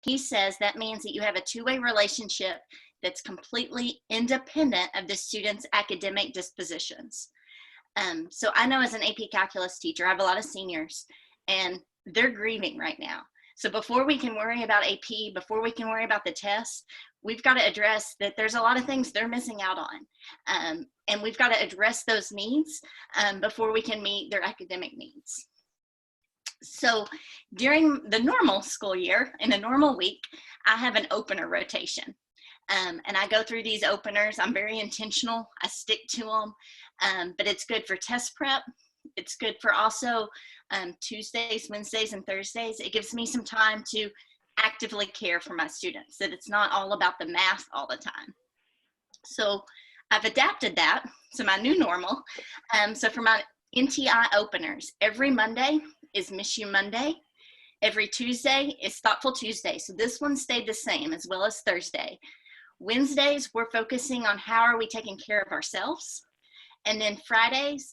he says that means that you have a two-way relationship that's completely independent of the student's academic dispositions. So I know as an AP Calculus teacher, I have a lot of seniors, and they're grieving right now. So before we can worry about AP, before we can worry about the test, we've got to address that there's a lot of things they're missing out on. And we've got to address those needs before we can meet their academic needs. So during the normal school year, in a normal week, I have an opener rotation. And I go through these openers. I'm very intentional. I stick to them, but it's good for test prep. It's good for also Tuesdays, Wednesdays, and Thursdays. It gives me some time to actively care for my students, that it's not all about the math all the time. So I've adapted that to my new normal. So for my NTI openers, every Monday is Miss You Monday. Every Tuesday is Thoughtful Tuesday. So this one stayed the same, as well as Thursday. Wednesdays, we're focusing on how are we taking care of ourselves. And then Fridays,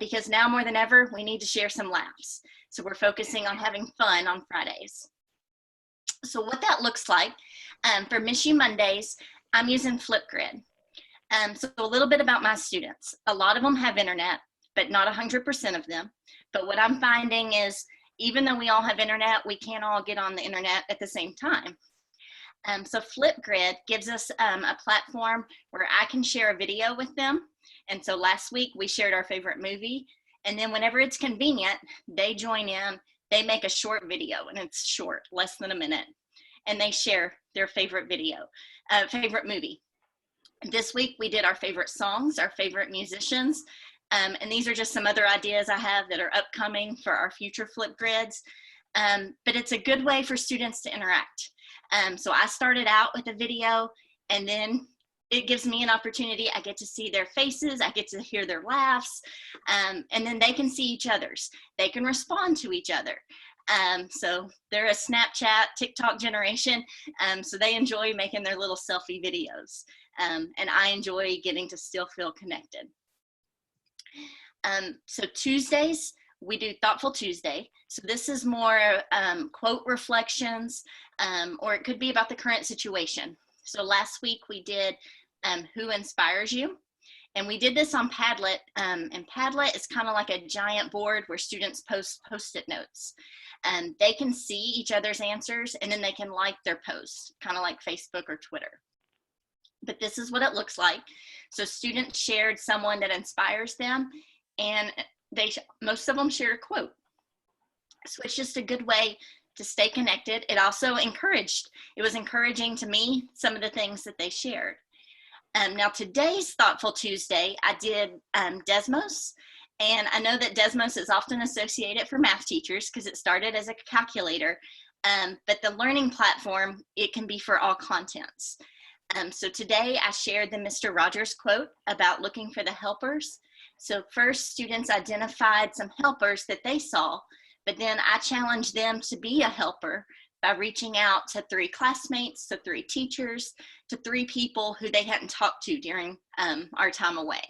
because now more than ever, we need to share some laughs. So we're focusing on having fun on Fridays. So what that looks like, for Miss You Mondays, I'm using Flipgrid. So a little bit about my students. A lot of them have internet, but not 100% of them. But what I'm finding is, even though we all have internet, we can't all get on the internet at the same time. So Flipgrid gives us a platform where I can share a video with them. And so last week we shared our favorite movie, and then whenever it's convenient, they join in, they make a short video, and it's short, less than a minute, and they share their favorite video, favorite movie. This week we did our favorite songs, our favorite musicians, and these are just some other ideas I have that are upcoming for our future Flipgrids, but it's a good way for students to interact. So I started out with a video, and then it gives me an opportunity. I get to see their faces, I get to hear their laughs, and then they can see each other's. They can respond to each other. So they're a Snapchat, TikTok generation, so they enjoy making their little selfie videos, and I enjoy getting to still feel connected. So Tuesdays, we do Thoughtful Tuesday. So this is more quote reflections, or it could be about the current situation. So last week we did Who Inspires You? And we did this on Padlet, and Padlet is kind of like a giant board where students post Post-it notes. They can see each other's answers, and then they can like their posts, kind of like Facebook or Twitter. But this is what it looks like. So students shared someone that inspires them, and most of them shared a quote. So it's just a good way to stay connected. It also it was encouraging to me, some of the things that they shared. Now today's Thoughtful Tuesday, I did Desmos, and I know that Desmos is often associated for math teachers because it started as a calculator, but the learning platform, it can be for all contents. So today I shared the Mr. Rogers quote about looking for the helpers. So first, students identified some helpers that they saw, but then I challenged them to be a helper by reaching out to 3 classmates, to 3 teachers, to 3 people who they hadn't talked to during our time away,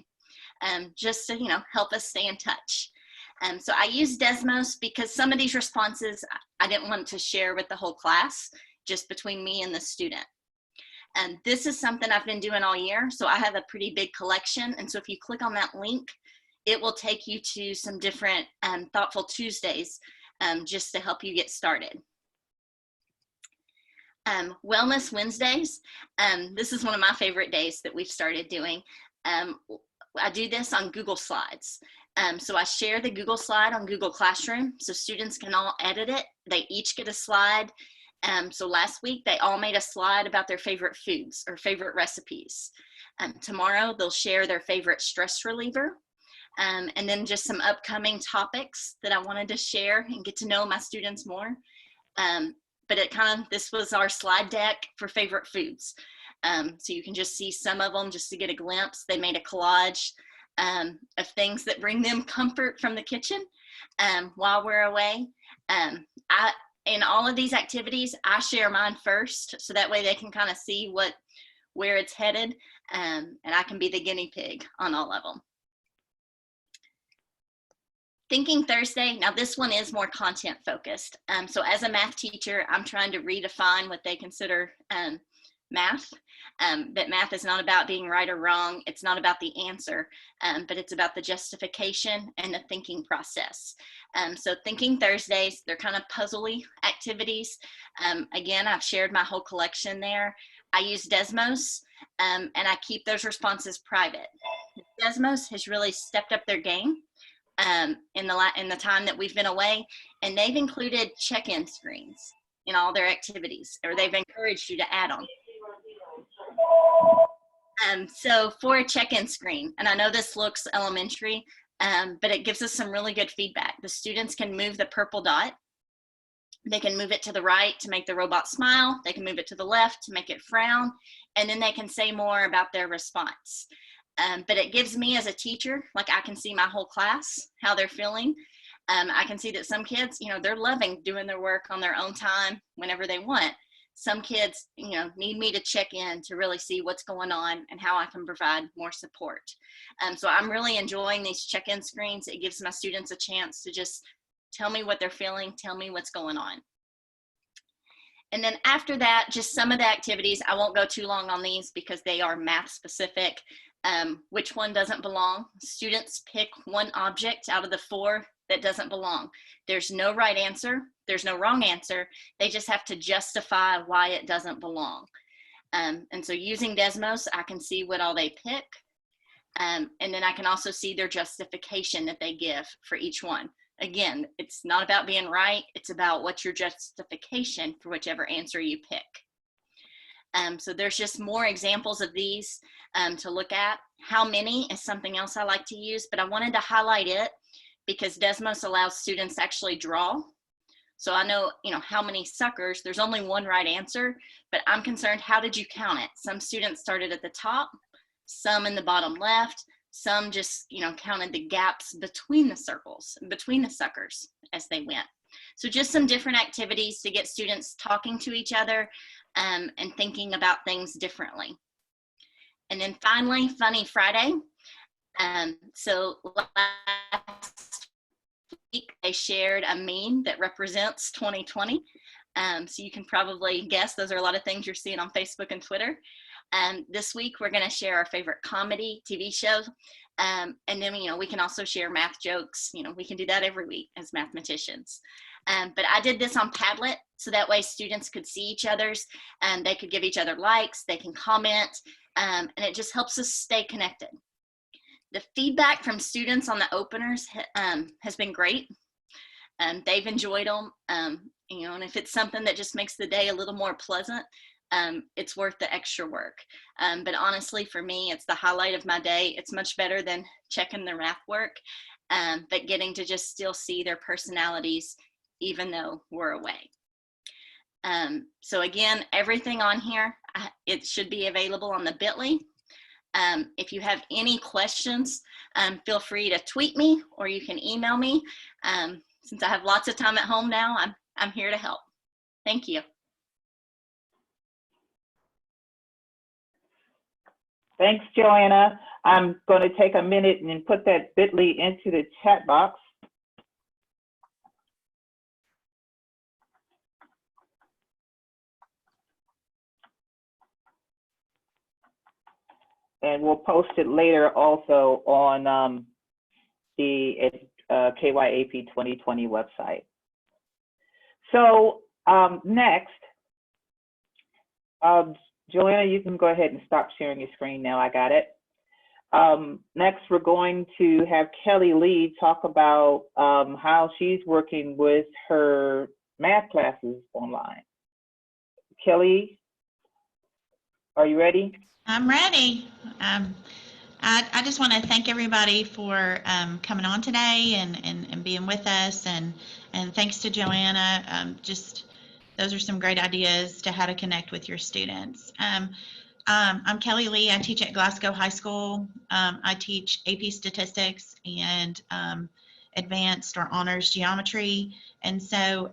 just to help us stay in touch. So I used Desmos because some of these responses I didn't want to share with the whole class, just between me and the student. And this is something I've been doing all year, so I have a pretty big collection. And so if you click on that link, it will take you to some different Thoughtful Tuesdays just to help you get started. Wellness Wednesdays, this is one of my favorite days that we've started doing. I do this on Google Slides. So I share the Google slide on Google Classroom, so students can all edit it. They each get a slide. So last week, they all made a slide about their favorite foods or favorite recipes. Tomorrow, they'll share their favorite stress reliever. And then just some upcoming topics that I wanted to share and get to know my students more. But this was our slide deck for favorite foods. So you can just see some of them just to get a glimpse. They made a collage of things that bring them comfort from the kitchen while we're away. In all of these activities, I share mine first, so that way they can kind of see where it's headed, and I can be the guinea pig on all of them. Thinking Thursday, now this one is more content focused. So as a math teacher, I'm trying to redefine what they consider math. That math is not about being right or wrong. It's not about the answer, but it's about the justification and the thinking process. So Thinking Thursdays, they're kind of puzzly activities. Again, I've shared my whole collection there. I use Desmos, and I keep those responses private. Desmos has really stepped up their game in the time that we've been away, and they've included check-in screens in all their activities, or they've encouraged you to add them. So for a check-in screen, and I know this looks elementary, but it gives us some really good feedback. The students can move the purple dot. They can move it to the right to make the robot smile. They can move it to the left to make it frown, and then they can say more about their response. But it gives me as a teacher, like I can see my whole class, how they're feeling. I can see that some kids, they're loving doing their work on their own time whenever they want. Some kids, need me to check in to really see what's going on and how I can provide more support. So I'm really enjoying these check-in screens. It gives my students a chance to just tell me what they're feeling, tell me what's going on. And then after that, just some of the activities, I won't go too long on these because they are math specific. Which one doesn't belong? Students pick one object out of the 4 that doesn't belong. There's no right answer. There's no wrong answer. They just have to justify why it doesn't belong. And so using Desmos, I can see what all they pick. And then I can also see their justification that they give for each one. Again, it's not about being right. It's about what's your justification for whichever answer you pick. So there's just more examples of these to look at. How many is something else I like to use, but I wanted to highlight it because Desmos allows students to actually draw. So I know, how many suckers, there's only one right answer, but I'm concerned, how did you count it? Some students started at the top, some in the bottom left, some just, counted the gaps between the circles, between the suckers as they went. So just some different activities to get students talking to each other and thinking about things differently. And then finally, Funny Friday. So last week, they shared a meme that represents 2020. So you can probably guess those are a lot of things you're seeing on Facebook and Twitter. This week, we're going to share our favorite comedy TV show. And then, we can also share math jokes. We can do that every week as mathematicians. But I did this on Padlet, so that way students could see each other's, and they could give each other likes, they can comment, and it just helps us stay connected. The feedback from students on the openers has been great. They've enjoyed them, and if it's something that just makes the day a little more pleasant, it's worth the extra work. But honestly, for me, it's the highlight of my day. It's much better than checking their math work, but getting to just still see their personalities even though we're away. So again, everything on here, it should be available on the Bitly. If you have any questions, feel free to tweet me or you can email me. Since I have lots of time at home now, I'm here to help. Thank you. Thanks, Joanna. I'm going to take a minute and put that Bitly into the chat box. And we'll post it later also on the KYAP 2020 website. So next, Joanna, you can go ahead and stop sharing your screen now. I got it. Next, we're going to have Kelly Lee talk about how she's working with her math classes online. Kelly, are you ready? I'm ready. I just want to thank everybody for coming on today and being with us, and thanks to Joanna. Those are some great ideas to how to connect with your students. I'm Kelly Lee. I teach at Glasgow High School. I teach AP Statistics and advanced or honors geometry, and so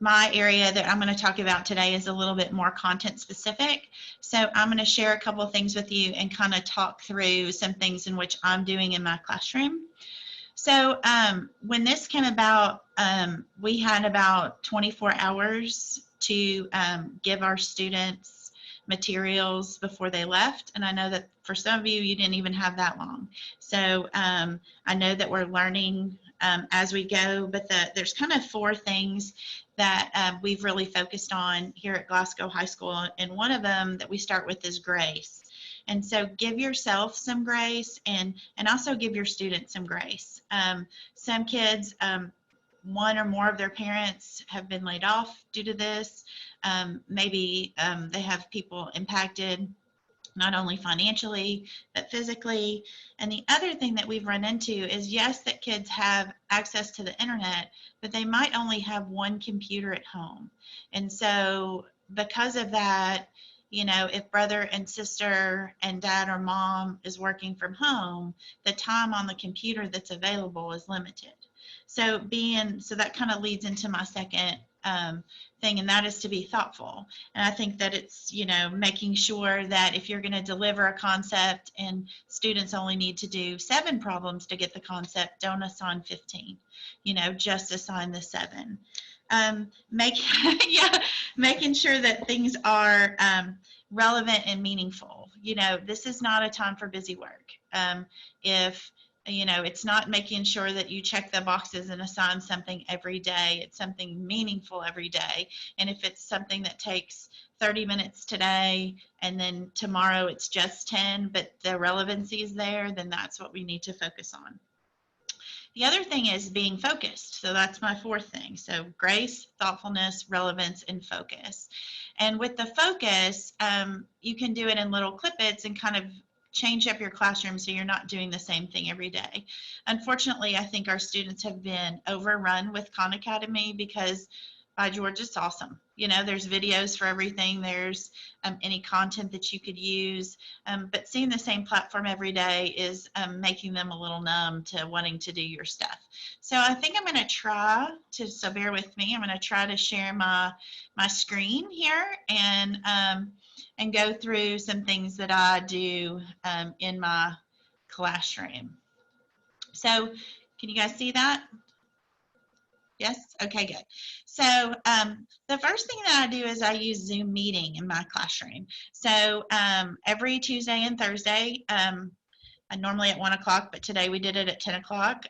my area that I'm going to talk about today is a little bit more content specific. So I'm going to share a couple of things with you and kind of talk through some things in which I'm doing in my classroom. So when this came about, we had about 24 hours to give our students materials before they left. And I know that for some of you, you didn't even have that long. So I know that we're learning as we go, but there's kind of 4 things that we've really focused on here at Glasgow High School. And one of them that we start with is grace. And so give yourself some grace and also give your students some grace. Some kids, one or more of their parents have been laid off due to this. Maybe they have people impacted not only financially, but physically. And the other thing that we've run into is, yes, that kids have access to the internet, but they might only have one computer at home. And so because of that, you know, if brother and sister and dad or mom is working from home, the time on the computer that's available is limited. So that kind of leads into my second thing, and that is to be thoughtful. And I think that it's, you know, making sure that if you're going to deliver a concept and students only need to do 7 problems to get the concept, don't assign 15, you know, just assign the 7. Making sure that things are relevant and meaningful. You know, this is not a time for busy work. If you know, it's not making sure that you check the boxes and assign something every day. It's something meaningful every day. And if it's something that takes 30 minutes today and then tomorrow it's just 10, but the relevancy is there, then that's what we need to focus on. The other thing is being focused. So that's my 4th thing. So grace, thoughtfulness, relevance, and focus. And with the focus, you can do it in little clip-its and kind of change up your classroom so you're not doing the same thing every day. Unfortunately, I think our students have been overrun with Khan Academy because, by George, it's awesome. You know, there's videos for everything. There's any content that you could use. But seeing the same platform every day is making them a little numb to wanting to do your stuff. So I think I'm going to try to, so bear with me, I'm going to try to share my screen here and go through some things that I do in my classroom. So can you guys see that? Yes? Okay, good. So the first thing that I do is I use Zoom Meeting in my classroom. So every Tuesday and Thursday, normally at 1 o'clock, but today we did it at 10 o'clock.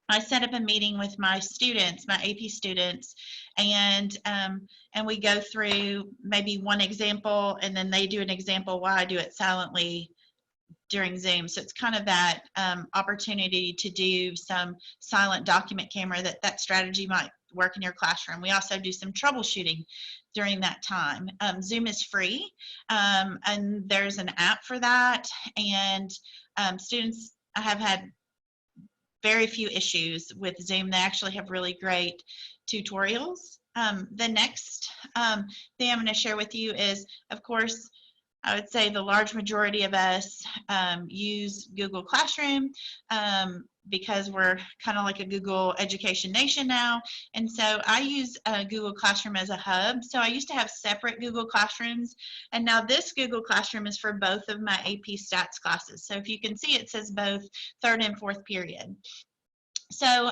I set up a meeting with my students, my AP students, and we go through maybe one example, and then they do an example while I do it silently during Zoom. So it's kind of that opportunity to do some silent document camera that strategy might work in your classroom. We also do some troubleshooting during that time. Zoom is free, and there's an app for that, and students have had very few issues with Zoom. They actually have really great tutorials. The next thing I'm going to share with you is, of course, I would say the large majority of us use Google Classroom because we're kind of like a Google Education Nation now. And so I use Google Classroom as a hub. So I used to have separate Google Classrooms, and now this Google Classroom is for both of my AP Stats classes. So if you can see, it says both 3rd and 4th period. So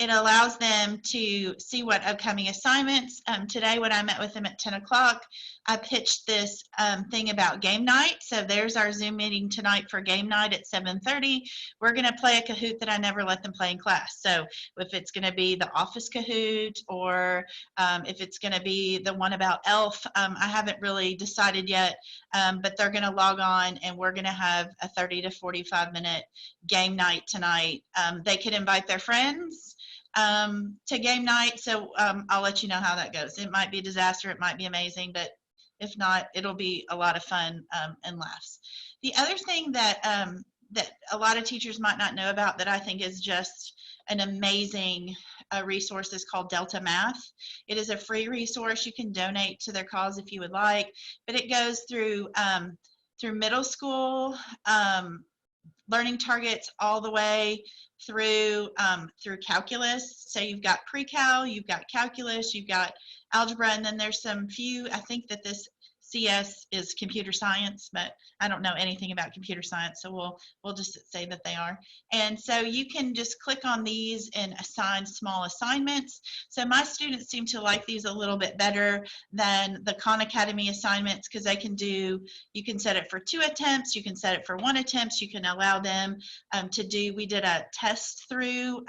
it allows them to see what upcoming assignments. Today, when I met with them at 10 o'clock, I pitched this thing about game night. So there's our Zoom meeting tonight for game night at 7:30. We're going to play a Kahoot that I never let them play in class. So if it's going to be the Office Kahoot, or if it's going to be the one about ELF, I haven't really decided yet, but they're going to log on and we're going to have a 30 to 45 minute game night tonight. They could invite their friends to game night, so I'll let you know how that goes. It might be a disaster, it might be amazing, but if not, it'll be a lot of fun and laughs. The other thing that that a lot of teachers might not know about that I think is just an amazing resource is called Delta Math. It is a free resource. You can donate to their cause if you would like, but it goes through middle school learning targets all the way through calculus. So you've got pre-cal, you've got calculus, you've got algebra, and then there's some few, I think that this CS is computer science, but I don't know anything about computer science, so we'll just say that they are. And so you can just click on these and assign small assignments. So my students seem to like these a little bit better than the Khan Academy assignments, because they can do, you can set it for 2 attempts, you can set it for 1 attempt, you can allow them to do, we did a test through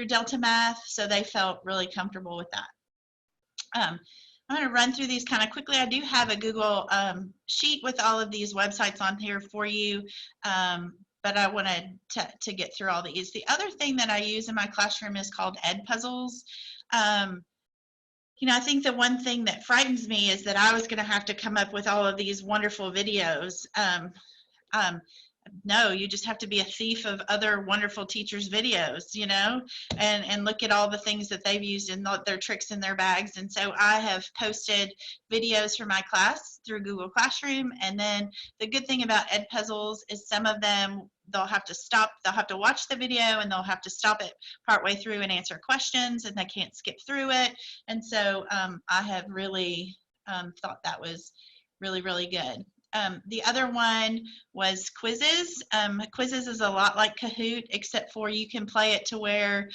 Delta Math, so they felt really comfortable with that. I'm going to run through these kind of quickly. I do have a Google sheet with all of these websites on here for you, but I wanted to get through all these. The other thing that I use in my classroom is called Edpuzzles. You know, I think the one thing that frightens me is that I was going to have to come up with all of these wonderful videos. No, you just have to be a thief of other wonderful teachers' videos, you know, and look at all the things that they've used and their tricks in their bags. And so I have posted videos for my class through Google Classroom. And then the good thing about Edpuzzles is some of them, they'll have to stop, they'll have to watch the video and they'll have to stop it partway through and answer questions, and they can't skip through it. And so I have really thought that was really, really good. The other one was quizzes. Quizzes is a lot like Kahoot, except for you can play it to where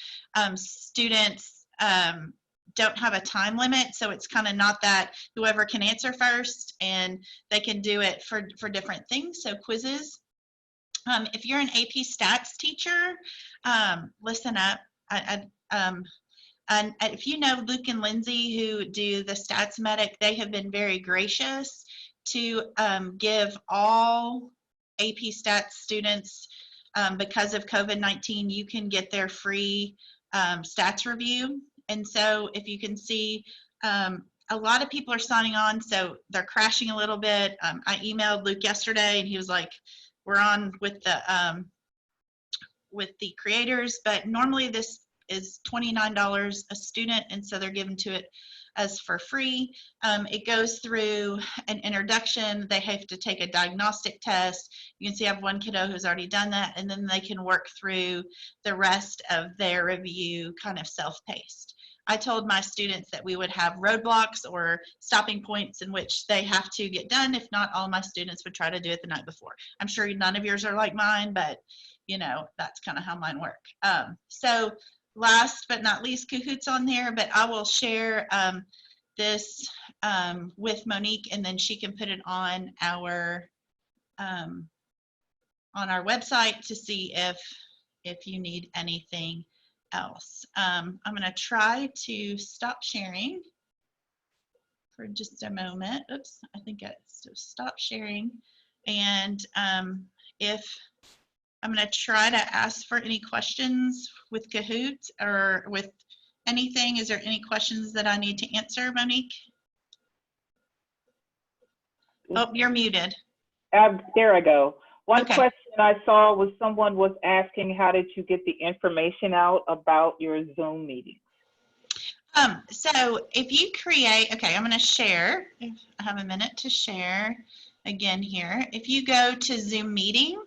students don't have a time limit. So it's kind of not that whoever can answer first, and they can do it for different things. So quizzes. If you're an AP Stats teacher, listen up. And if you know Luke and Lindsay, who do the Stats Medic, they have been very gracious to give all AP Stats students, because of COVID-19, you can get their free stats review. And so if you can see, a lot of people are signing on, so they're crashing a little bit. I emailed Luke yesterday, and he was like, we're on with the creators, but normally this is $29 a student, and so they're given to it as for free. It goes through an introduction. They have to take a diagnostic test. You can see I have one kiddo who's already done that, and then they can work through the rest of their review kind of self-paced. I told my students that we would have roadblocks or stopping points in which they have to get done. If not, all my students would try to do it the night before. I'm sure none of yours are like mine, but you know, that's kind of how mine work. So last but not least, Kahoot's on there, but I will share this with Monique, and then she can put it on our website to see if you need anything else. I'm going to try to stop sharing for just a moment. Oops, I think it's to stop sharing. And if I'm going to try to ask for any questions with Kahoot or with anything. Is there any questions that I need to answer, Monique? Oh, you're muted. There I go. One Okay. question I saw was someone was asking, how did you get the information out about your Zoom meeting? So if you create, okay, I'm going to share. If I have a minute to share again here. If you go to Zoom Meeting,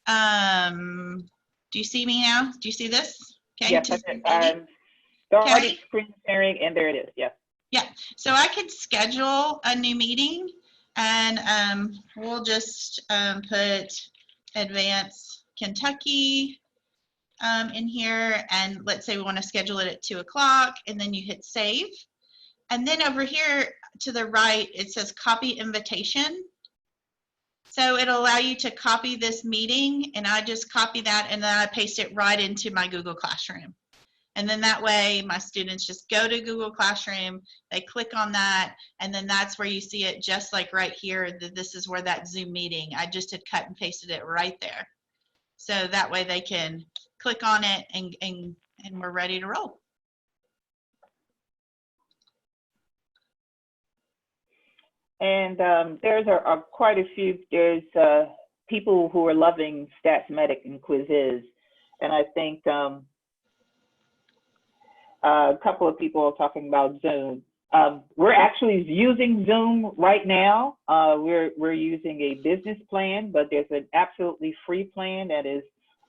do you see me now? Do you see this? Okay. Yes, I started screen sharing, and there it is. Yes. Yeah. So I could schedule a new meeting, and we'll just put Advance Kentucky in here, and let's say we want to schedule it at 2 o'clock, and then you hit save. And then over here to the right, it says copy invitation. So it'll allow you to copy this meeting, and I just copy that, and then I paste it right into my Google Classroom. And then that way my students just go to Google Classroom, they click on that, and then that's where you see it, just like right here, that this is where that Zoom meeting, I just had cut and pasted it right there. So that way they can click on it, and we're ready to roll. And there's quite a few, there's people who are loving Stats Medic and quizzes. And I think a couple of people are talking about Zoom. We're actually using Zoom right now. We're using a business plan, but there's an absolutely free plan that is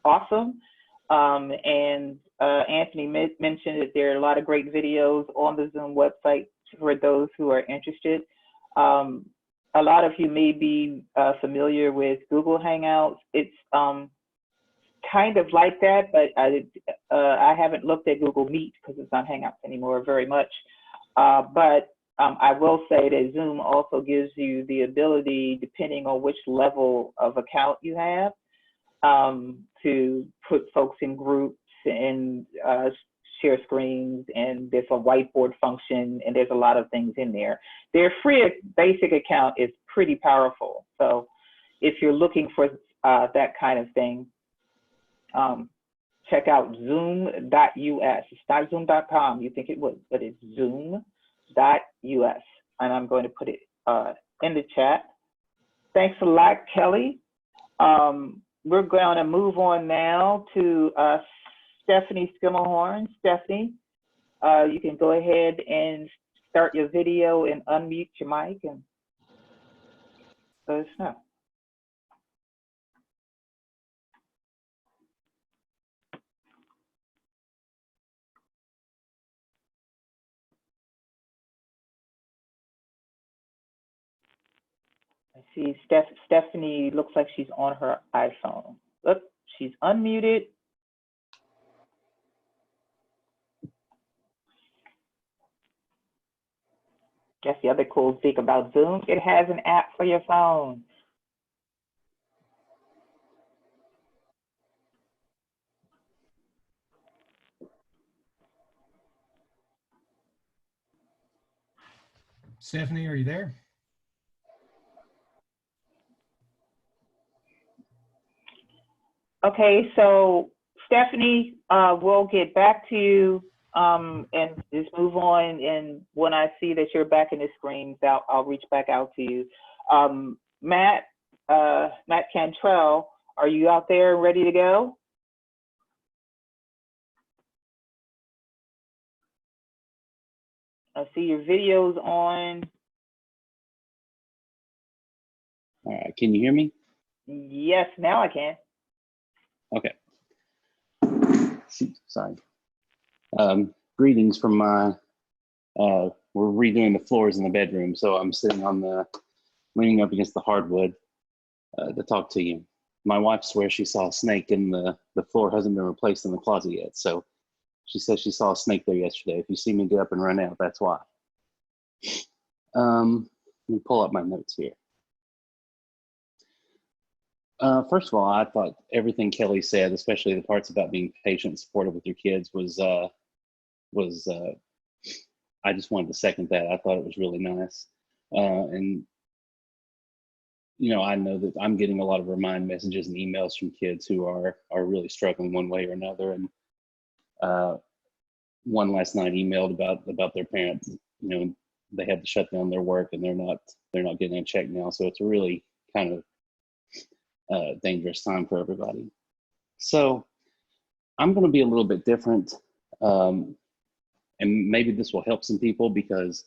awesome. And Anthony mentioned that there are a lot of great videos on the Zoom website for those who are interested. a lot of you may be familiar with Google Hangouts. It's kind of like that, but I haven't looked at Google Meet because it's not Hangouts anymore very much. But I will say that Zoom also gives you the ability, depending on which level of account you have, to put folks in groups and share screens, and there's a whiteboard function, and there's a lot of things in there. Their free basic account is pretty powerful. So if you're looking for that kind of thing, check out zoom.us. It's not zoom.com. You think it would, but it's zoom.us. And I'm going to put it in the chat. Thanks a lot, Kelly. We're going to move on now to Stephanie Skimmelhorn. Stephanie, you can go ahead and start your video and unmute your mic and let us know. I see Stephanie looks like she's on her iPhone. Look, she's unmuted. That's the other cool thing about Zoom. It has an app for your phone. Stephanie, are you there? Okay, so Stephanie, we'll get back to you and just move on. And when I see that you're back in the screens, I'll reach back out to you. Matt Cantrell, are you out there ready to go? I see your video's on. All right, can you hear me? Yes, now I can. Okay. Sorry. Greetings from my, we're redoing the floors in the bedroom, so I'm sitting on leaning up against the hardwood to talk to you. My wife swears she saw a snake and the floor hasn't been replaced in the closet yet, so she says she saw a snake there yesterday. If you see me get up and run out, that's why. Let me pull up my notes here. First of all, I thought everything Kelly said, especially the parts about being patient and supportive with your kids, was I just wanted to second that. I thought it was really nice. And, you know, I know that I'm getting a lot of remind messages and emails from kids who are really struggling one way or another. And one last night emailed about their parents, you know, they had to shut down their work and they're not getting a check now. So it's a really kind of dangerous time for everybody. So I'm going to be a little bit different, and maybe this will help some people, because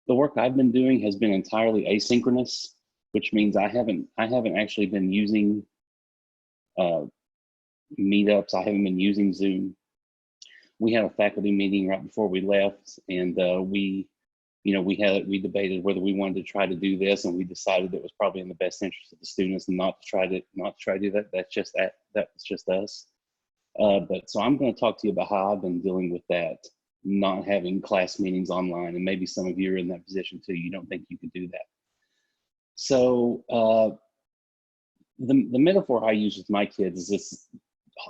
the work I've been doing has been entirely asynchronous, which means I haven't actually been using meetups. I haven't been using Zoom. We had a faculty meeting right before we left, and we debated whether we wanted to try to do this, and we decided it was probably in the best interest of the students and not to try to do that. That's just us. But so I'm going to talk to you about how I've been dealing with that, not having class meetings online, and maybe some of you are in that position too. You don't think you could do that. So the metaphor I use with my kids is this: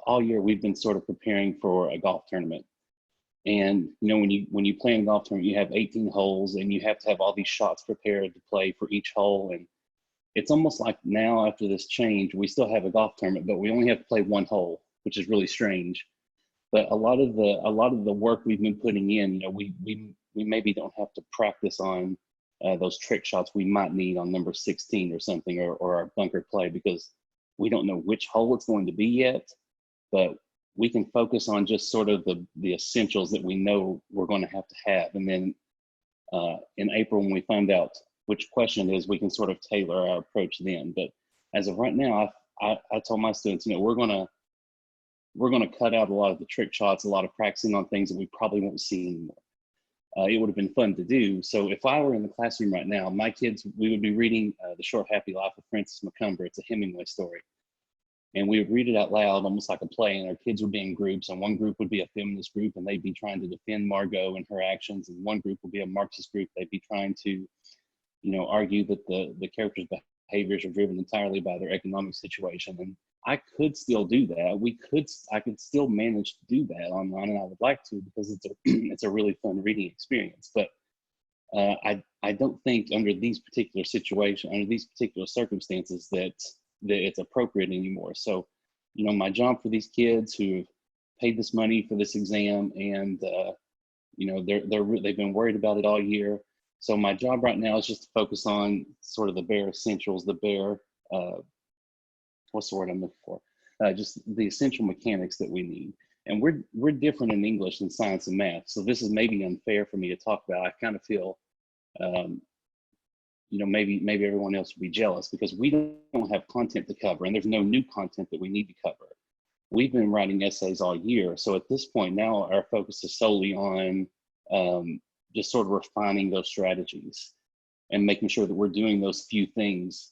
all year we've been sort of preparing for a golf tournament. And you know, when you play in a golf tournament, you have 18 holes, and you have to have all these shots prepared to play for each hole. And it's almost like now, after this change, we still have a golf tournament, but we only have to play one hole, which is really strange. But a lot of the work we've been putting in, you know, we maybe don't have to practice on those trick shots we might need on number 16 or something, or our bunker play, because we don't know which hole it's going to be yet. But we can focus on just sort of the essentials that we know we're going to have. And then in April, when we find out which question it is, we can sort of tailor our approach then. But as of right now, I told my students, you know, we're going to cut out a lot of the trick shots, a lot of practicing on things that we probably won't see anymore. it would have been fun to do. So if I were in the classroom right now, my kids, we would be reading The Short Happy Life of Francis McCumber. It's a Hemingway story. And we would read it out loud, almost like a play, and our kids would be in groups, and one group would be a feminist group, and they'd be trying to defend Margot and her actions, and one group would be a Marxist group. They'd be trying to, argue that the characters' behaviors are driven entirely by their economic situation. And I could still do that. I could still manage to do that online, and I would like to, because it's a really fun reading experience. But I don't think under these particular situations, under these particular circumstances, that it's appropriate anymore. So, my job for these kids who have paid this money for this exam, and they've been worried about it all year. So my job right now is just to focus on sort of the bare essentials, the bare what's the word I'm looking for? Just the essential mechanics that we need. And we're different in English than science and math. So this is maybe unfair for me to talk about. I kind of feel maybe everyone else would be jealous because we don't have content to cover, and there's no new content that we need to cover. We've been writing essays all year. So at this point now, our focus is solely on just sort of refining those strategies and making sure that we're doing those few things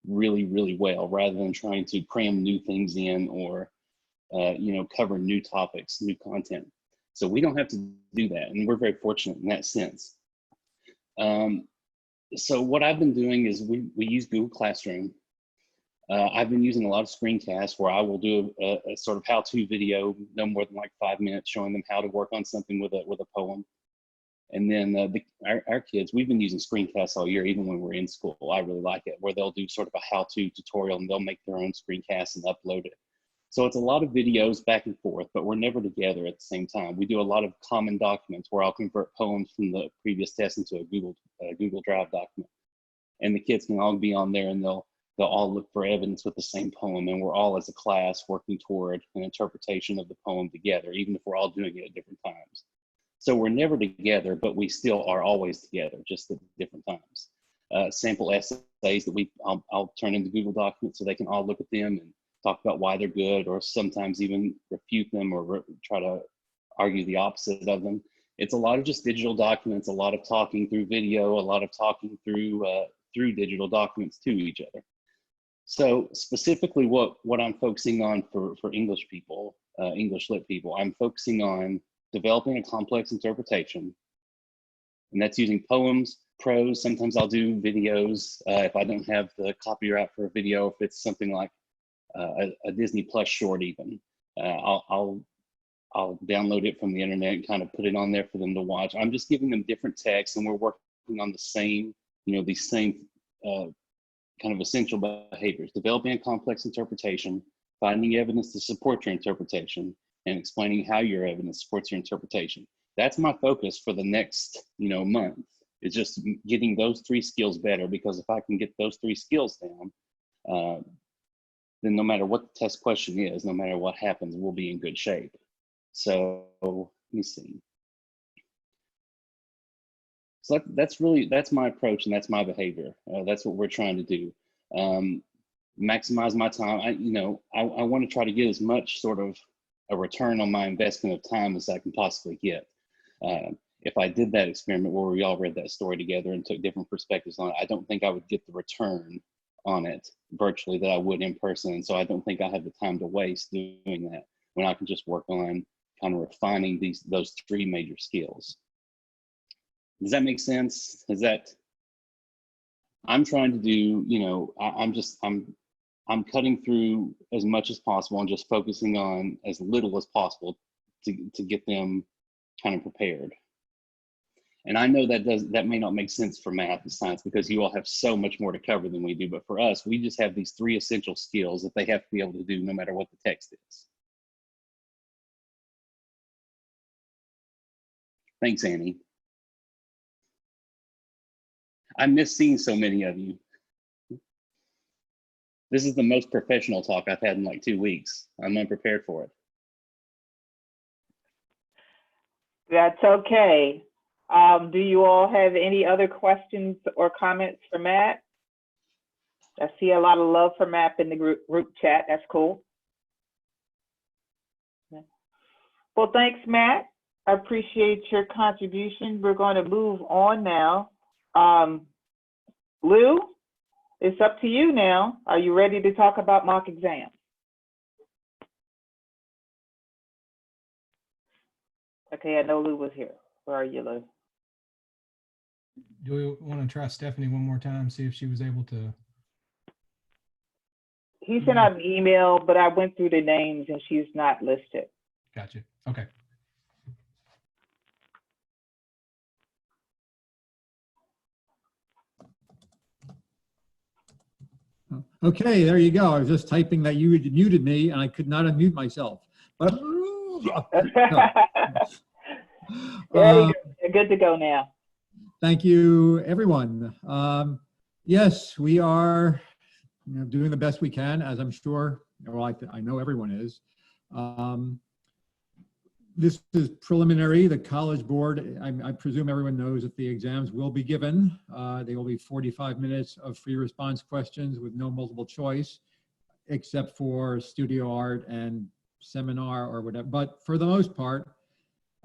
really, really well, rather than trying to cram new things in or, cover new topics, new content. So we don't have to do that. And we're very fortunate in that sense. So what I've been doing is we use Google Classroom. I've been using a lot of screencasts where I will do a sort of how-to video, no more than like 5 minutes, showing them how to work on something with a poem. And then our kids, we've been using screencasts all year, even when we're in school. I really like it, where they'll do sort of a how-to tutorial and they'll make their own screencast and upload it. So it's a lot of videos back and forth, but we're never together at the same time. We do a lot of common documents where I'll convert poems from the previous test into a Google Drive document. And the kids can all be on there, and they'll all look for evidence with the same poem, and we're all as a class working toward an interpretation of the poem together, even if we're all doing it at different times. So we're never together, but we still are always together, just at different times. Sample essays that I'll turn into Google documents so they can all look at them and talk about why they're good, or sometimes even refute them or try to argue the opposite of them. It's a lot of just digital documents, a lot of talking through video, a lot of talking through digital documents to each other. So specifically what I'm focusing on for English people, English lit people, I'm focusing on developing a complex interpretation. And that's using poems, prose. Sometimes I'll do videos if I don't have the copyright for a video, if it's something like a Disney Plus short even. I'll download it from the internet and kind of put it on there for them to watch. I'm just giving them different texts, and we're working on the same, these same kind of essential behaviors: developing a complex interpretation, finding evidence to support your interpretation, and explaining how your evidence supports your interpretation. That's my focus for the next, month. It's just getting those 3 skills better, because if I can get those 3 skills down, then no matter what the test question is, no matter what happens, we'll be in good shape. So let me see. So that's my approach, and that's my behavior. That's what we're trying to do. Maximize my time. I want to try to get as much sort of a return on my investment of time as I can possibly get. If I did that experiment where we all read that story together and took different perspectives on it, I don't think I would get the return on it virtually that I would in person. And so I don't think I have the time to waste doing that when I can just work on kind of refining those 3 major skills. Does that make sense? I'm trying to do, I'm cutting through as much as possible and just focusing on as little as possible to get them kind of prepared. And I know that may not make sense for math and science, because you all have so much more to cover than we do. But for us, we just have these 3 essential skills that they have to be able to do no matter what the text is. Thanks, Annie. I miss seeing so many of you. This is the most professional talk I've had in like 2 weeks. I'm unprepared for it. That's okay. Do you all have any other questions or comments for Matt? I see a lot of love for Matt in the group chat. That's cool. Well, thanks, Matt. I appreciate your contribution. We're going to move on now. Lou, it's up to you now. Are you ready to talk about mock exams? Okay, I know Lou was here. Where are you, Lou? Do we want to try Stephanie one more time, see if she was able to? He sent out an email, but I went through the names and she's not listed. Gotcha. Okay. Okay, there you go. I was just typing that you had muted me and I could not unmute myself. But Good to go now. Thank you, everyone. Yes, we are doing the best we can, as I'm sure, well, I know everyone is. This is preliminary. The College Board, I presume everyone knows that the exams will be given. They will be 45 minutes of free response questions with no multiple choice, except for studio art and seminar or whatever. But for the most part,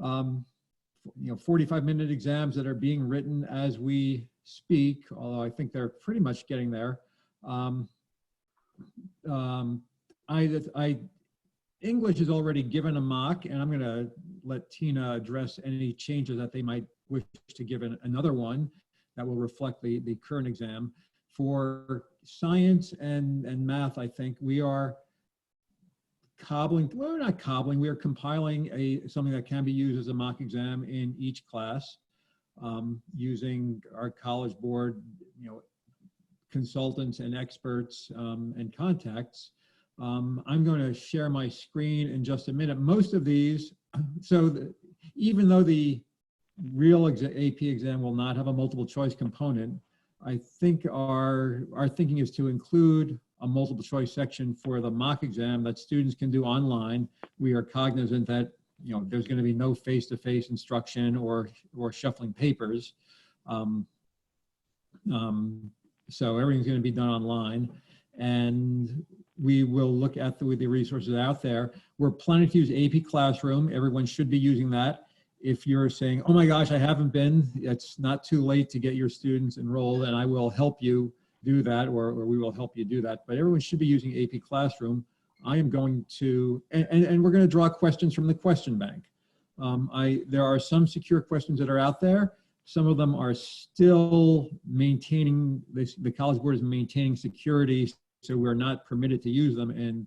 45-minute exams that are being written as we speak, although I think they're pretty much getting there. English is already given a mock, and I'm going to let Tina address any changes that they might wish to give another one that will reflect the current exam. For science and math, I think we are cobbling, well, we're not cobbling, we are compiling something that can be used as a mock exam in each class, using our College Board, consultants and experts and contacts. I'm going to share my screen in just a minute. Most of these, even though the real AP exam will not have a multiple choice component, I think our thinking is to include a multiple choice section for the mock exam that students can do online. We are cognizant that there's going to be no face-to-face instruction or shuffling papers. So everything's going to be done online, and we will look at the resources out there. We're planning to use AP Classroom. Everyone should be using that. If you're saying, oh my gosh, I haven't been, it's not too late to get your students enrolled, and I will help you do that, or we will help you do that. But everyone should be using AP Classroom. I am going to, and we're going to draw questions from the question bank. There are some secure questions that are out there. Some of them are still maintaining, the College Board is maintaining security, so we're not permitted to use them in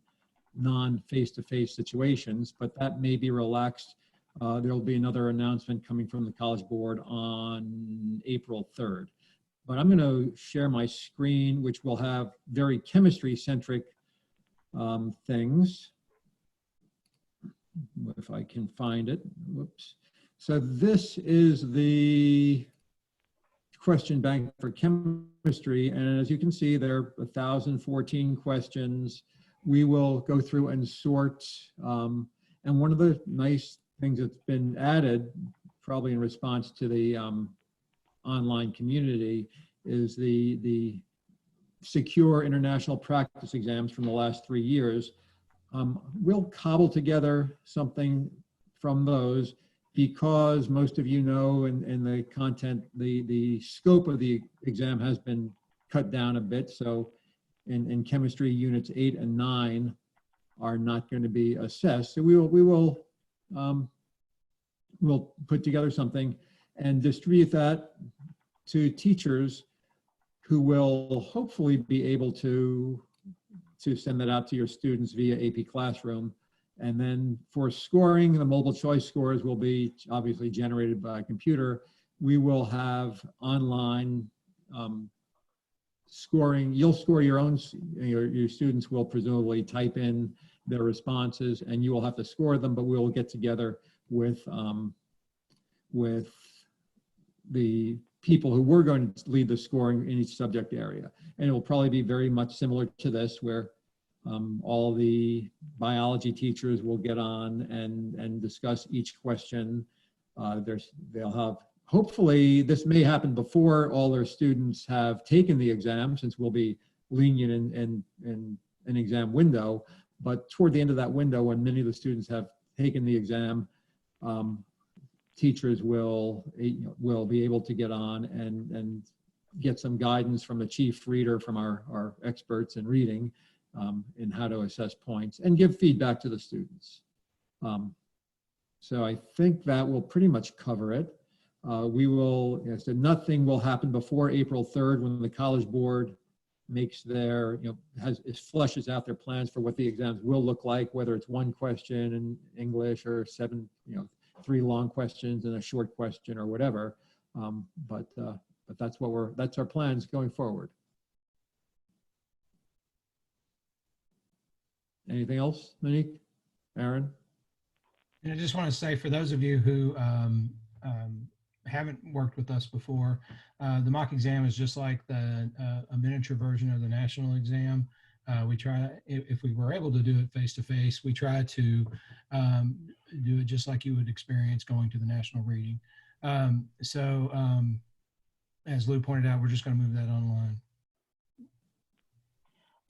non-face-to-face situations, but that may be relaxed. There will be another announcement coming from the College Board on April 3rd. But I'm going to share my screen, which will have very chemistry-centric things. If I can find it. Whoops. So this is the question bank for chemistry. And as you can see, there are 1,014 questions. We will go through and sort. And one of the nice things that's been added, probably in response to the online community, is the secure international practice exams from the last 3 years. We'll cobble together something from those, because most of you know in the content, the scope of the exam has been cut down a bit. So in chemistry, units 8 and 9 are not going to be assessed. So we'll put together something and distribute that to teachers who will hopefully be able to send that out to your students via AP Classroom. And then for scoring, the multiple choice scores will be obviously generated by computer. We will have online scoring. You'll score your own, your students will presumably type in their responses and you will have to score them, but we'll get together with the people who were going to lead the scoring in each subject area. And it will probably be very much similar to this, where all the biology teachers will get on and discuss each question. They'll have, hopefully this may happen before all their students have taken the exam, since we'll be lenient in an exam window. But toward the end of that window, when many of the students have taken the exam, teachers will be able to get on and get some guidance from the chief reader, from our experts in reading, in how to assess points and give feedback to the students. So I think that will pretty much cover it. We will, as I said, nothing will happen before April 3rd when the College Board makes their, fleshes out their plans for what the exams will look like, whether it's one question in English or 7, 3 long questions and a short question or whatever. But that's our plans going forward. Anything else, Monique? Aaron? And I just want to say, for those of you who haven't worked with us before, the mock exam is just like a miniature version of the national exam. We try, if we were able to do it face-to-face, we try to do it just like you would experience going to the national reading. As Lou pointed out, we're just going to move that online.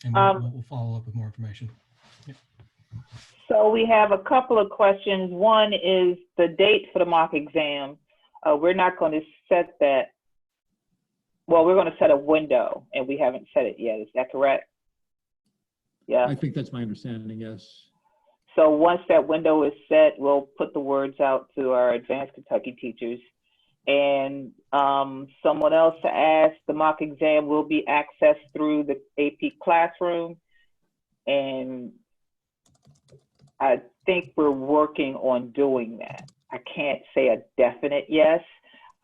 And we'll follow up with more information. Yep. So we have a couple of questions. One is the date for the mock exam. We're not going to set that. Well, we're going to set a window, and we haven't set it yet. Is that correct? Yeah. I think that's my understanding, yes. So once that window is set, we'll put the words out to our Advanced Kentucky teachers. And someone else asked, the mock exam will be accessed through the AP classroom. And I think we're working on doing that. I can't say a definite yes,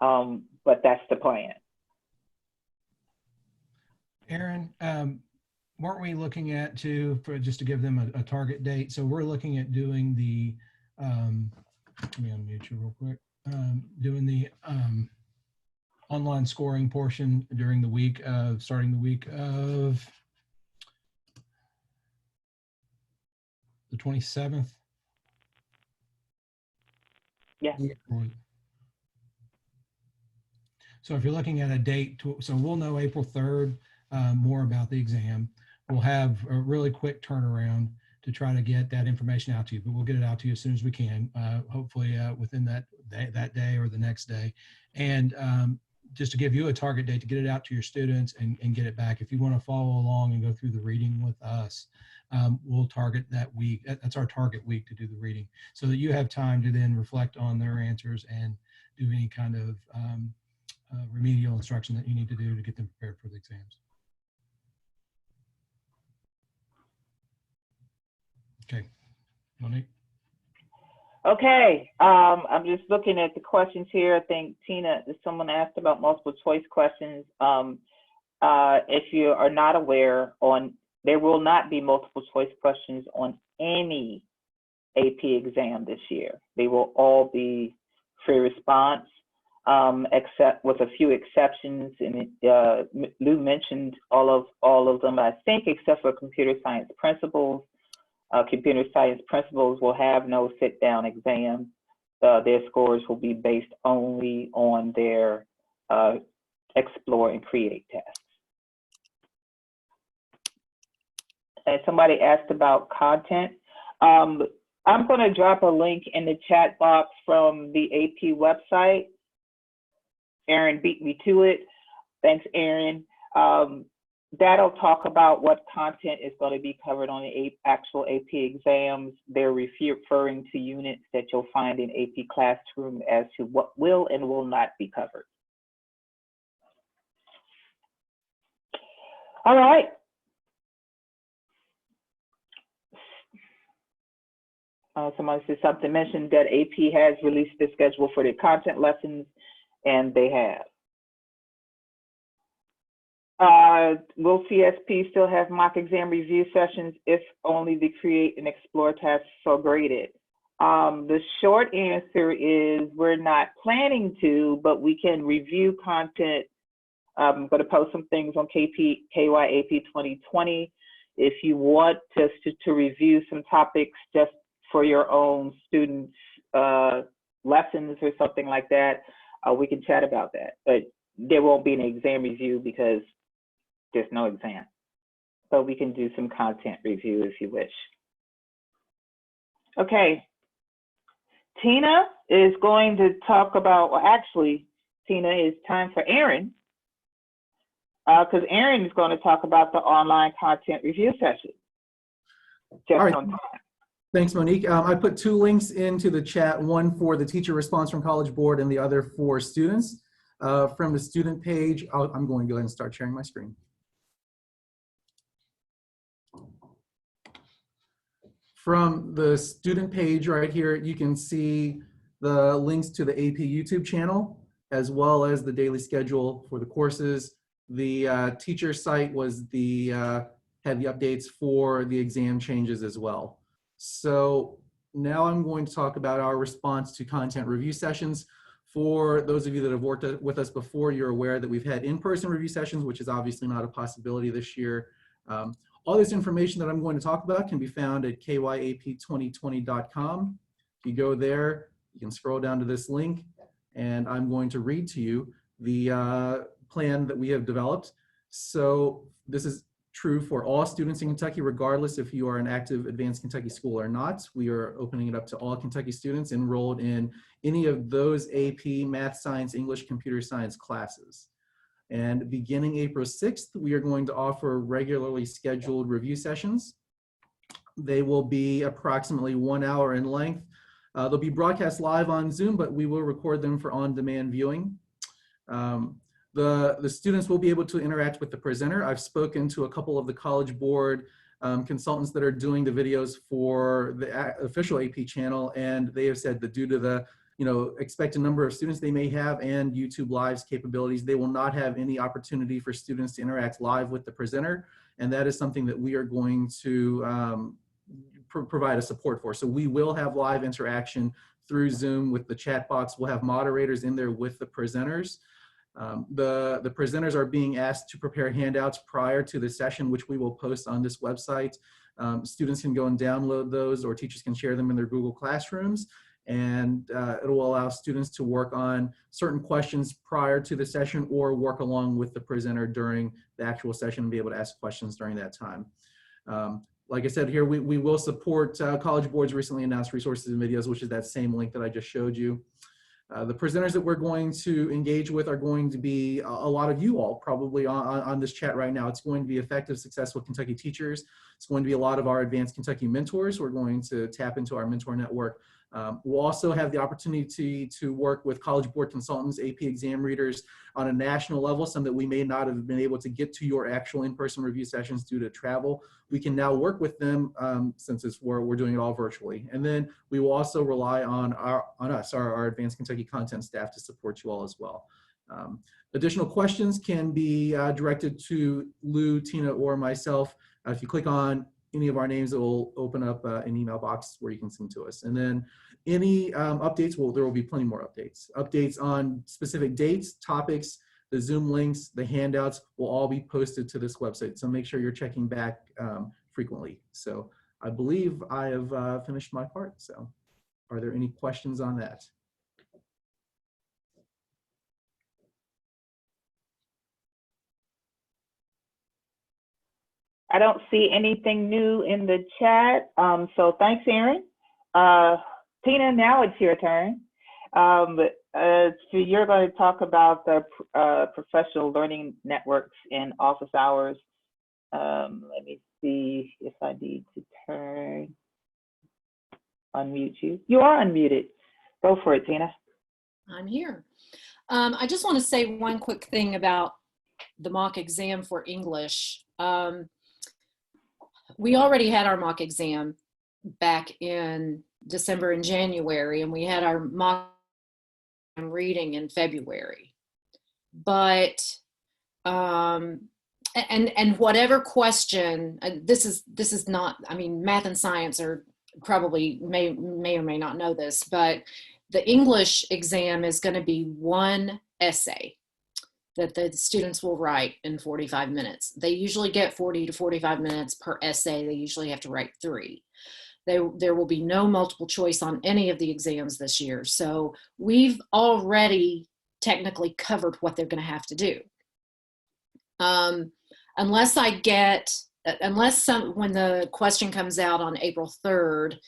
but that's the plan. Aaron, weren't we looking at just to give them a target date? So we're looking at doing the, let me unmute you real quick, doing the online scoring portion during the week of, starting the week of the 27th. Yeah. So if you're looking at a date, so we'll know April 3rd more about the exam. We'll have a really quick turnaround to try to get that information out to you, but we'll get it out to you as soon as we can, hopefully within that day or the next day. And just to give you a target date to get it out to your students and get it back. If you want to follow along and go through the reading with us, we'll target that week. That's our target week to do the reading, so that you have time to then reflect on their answers and do any kind of remedial instruction that you need to do to get them prepared for the exams. Okay, Monique. Okay, I'm just looking at the questions here. I think Tina, someone asked about multiple choice questions. If you are not aware, there will not be multiple choice questions on any AP exam this year. They will all be free response, except with a few exceptions. And Lou mentioned all of them, I think, except for computer science principles. Computer science principals will have no sit-down exam. Their scores will be based only on their explore and create tests. And somebody asked about content. I'm going to drop a link in the chat box from the AP website. Aaron beat me to it. Thanks, Aaron. That'll talk about what content is going to be covered on the actual AP exams. They're referring to units that you'll find in AP Classroom as to what will and will not be covered. All right. Somebody said something, mentioned that AP has released the schedule for their content lessons, and they have. Will CSP still have mock exam review sessions if only the create and explore tasks are graded? The short answer is we're not planning to, but we can review content. I'm going to post some things on KY AP 2020. If you want just to review some topics just for your own students' lessons or something like that, we can chat about that. But there won't be an exam review because there's no exam. So we can do some content review if you wish. Okay. Tina is going to talk about, well, actually, Tina, it's time for Erin, because Erin is going to talk about the online content review session. Just All right. on time. Thanks, Monique. I put 2 links into the chat, one for the teacher response from College Board and the other for students. From the student page, I'm going to go ahead and start sharing my screen. From the student page right here, you can see the links to the AP YouTube channel, as well as the daily schedule for the courses. The teacher site was had the updates for the exam changes as well. So now I'm going to talk about our response to content review sessions. For those of you that have worked with us before, you're aware that we've had in-person review sessions, which is obviously not a possibility this year. All this information that I'm going to talk about can be found at kyap2020.com. If you go there, you can scroll down to this link, and I'm going to read to you the plan that we have developed. So this is true for all students in Kentucky, regardless if you are an active Advanced Kentucky school or not. We are opening it up to all Kentucky students enrolled in any of those AP, math, science, English, computer science classes. And beginning April 6th, we are going to offer regularly scheduled review sessions. They will be approximately 1 hour in length. They'll be broadcast live on Zoom, but we will record them for on-demand viewing. The students will be able to interact with the presenter. I've spoken to a couple of the College Board consultants that are doing the videos for the official AP channel, and they have said that due to the expected number of students they may have and YouTube Live's capabilities, they will not have any opportunity for students to interact live with the presenter. And that is something that we are going to provide a support for. So we will have live interaction through Zoom with the chat box. We'll have moderators in there with the presenters. The presenters are being asked to prepare handouts prior to the session, which we will post on this website. Students can go and download those, or teachers can share them in their Google Classrooms. And it will allow students to work on certain questions prior to the session, or work along with the presenter during the actual session and be able to ask questions during that time. Like I said here, we will support College Board's recently announced resources and videos, which is that same link that I just showed you. The presenters that we're going to engage with are going to be a lot of you all probably on this chat right now. It's going to be effective, successful Kentucky teachers. It's going to be a lot of our Advanced Kentucky mentors. We're going to tap into our mentor network. We'll also have the opportunity to work with College Board consultants, AP exam readers on a national level, some that we may not have been able to get to your actual in-person review sessions due to travel. We can now work with them since we're doing it all virtually. And then we will also rely on our Advanced Kentucky content staff to support you all as well. Additional questions can be directed to Lou, Tina, or myself. If you click on any of our names, it will open up an email box where you can send to us. And then any updates, well, there will be plenty more updates. Updates on specific dates, topics, the Zoom links, the handouts will all be posted to this website. So make sure you're checking back frequently. So I believe I have finished my part. So are there any questions on that? I don't see anything new in the chat. So thanks, Erin. Tina, now it's your turn. So you're going to talk about the professional learning networks and office hours. Let me see if I need to unmute you. You are unmuted. Go for it, Tina. I'm here. I just want to say one quick thing about the mock exam for English. We already had our mock exam back in December and January, and we had our mock reading in February. But and whatever question, this is not, I mean, math and science are probably may or may not know this, but the English exam is going to be one essay that the students will write in 45 minutes. They usually get 40 to 45 minutes per essay. They usually have to write 3. There will be no multiple choice on any of the exams this year. So we've already technically covered what they're going to have to do. Unless when the question comes out on April 3rd,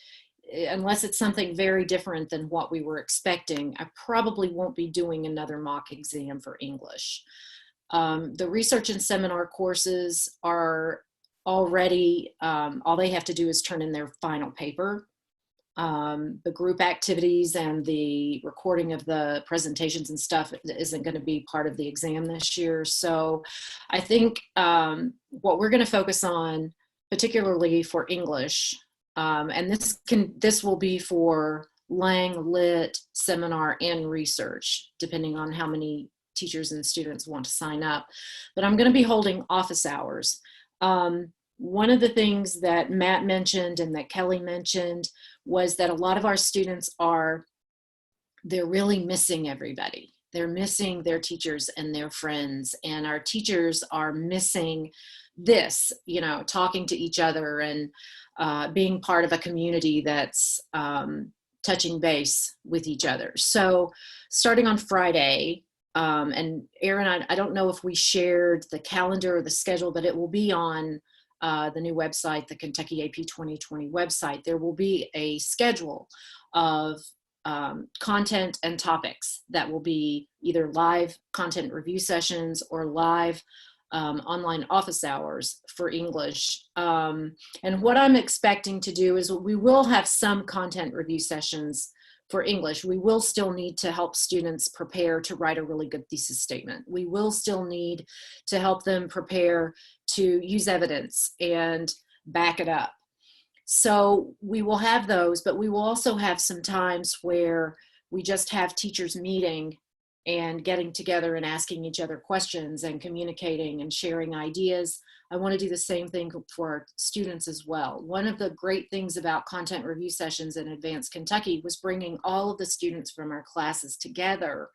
unless it's something very different than what we were expecting, I probably won't be doing another mock exam for English. The research and seminar courses are already, all they have to do is turn in their final paper. The group activities and the recording of the presentations and stuff isn't going to be part of the exam this year. So I think what we're going to focus on, particularly for English, and this will be for Lang, Lit, seminar, and research, depending on how many teachers and students want to sign up. But I'm going to be holding office hours. One of the things that Matt mentioned and that Kelly mentioned was that a lot of our students they're really missing everybody. They're missing their teachers and their friends, and our teachers are missing this, you know, talking to each other and being part of a community that's touching base with each other. So starting on Friday, and Aaron, I don't know if we shared the calendar or the schedule, but it will be on the new website, the Kentucky AP 2020 website. There will be a schedule of content and topics that will be either live content review sessions or live online office hours for English. And what I'm expecting to do is we will have some content review sessions for English. We will still need to help students prepare to write a really good thesis statement. We will still need to help them prepare to use evidence and back it up. So we will have those, but we will also have some times where we just have teachers meeting and getting together and asking each other questions and communicating and sharing ideas. I want to do the same thing for our students as well. One of the great things about content review sessions in Advanced Kentucky was bringing all of the students from our classes together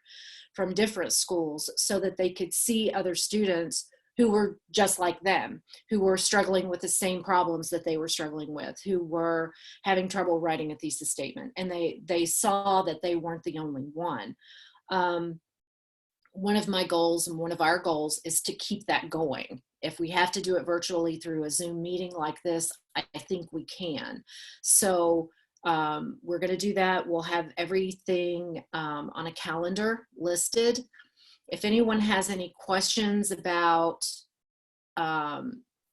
from different schools so that they could see other students who were just like them, who were struggling with the same problems that they were struggling with, who were having trouble writing a thesis statement, and they saw that they weren't the only one. One of my goals and one of our goals is to keep that going. If we have to do it virtually through a Zoom meeting like this, I think we can. So we're going to do that. We'll have everything on a calendar listed. If anyone has any questions about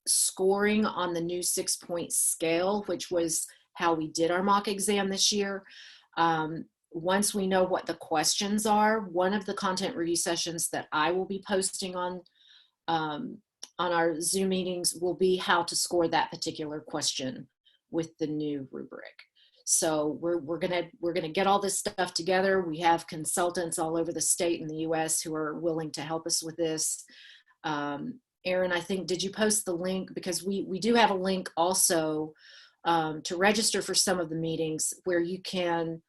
scoring on the new 6-point scale, which was how we did our mock exam this year, once we know what the questions are, one of the content review sessions that I will be posting on our Zoom meetings will be how to score that particular question with the new rubric. So we're gonna get all this stuff together. We have consultants all over the state and the U.S. who are willing to help us with this. Aaron, I think, did you post the link? Because we do have a link also to register for some of the meetings where you can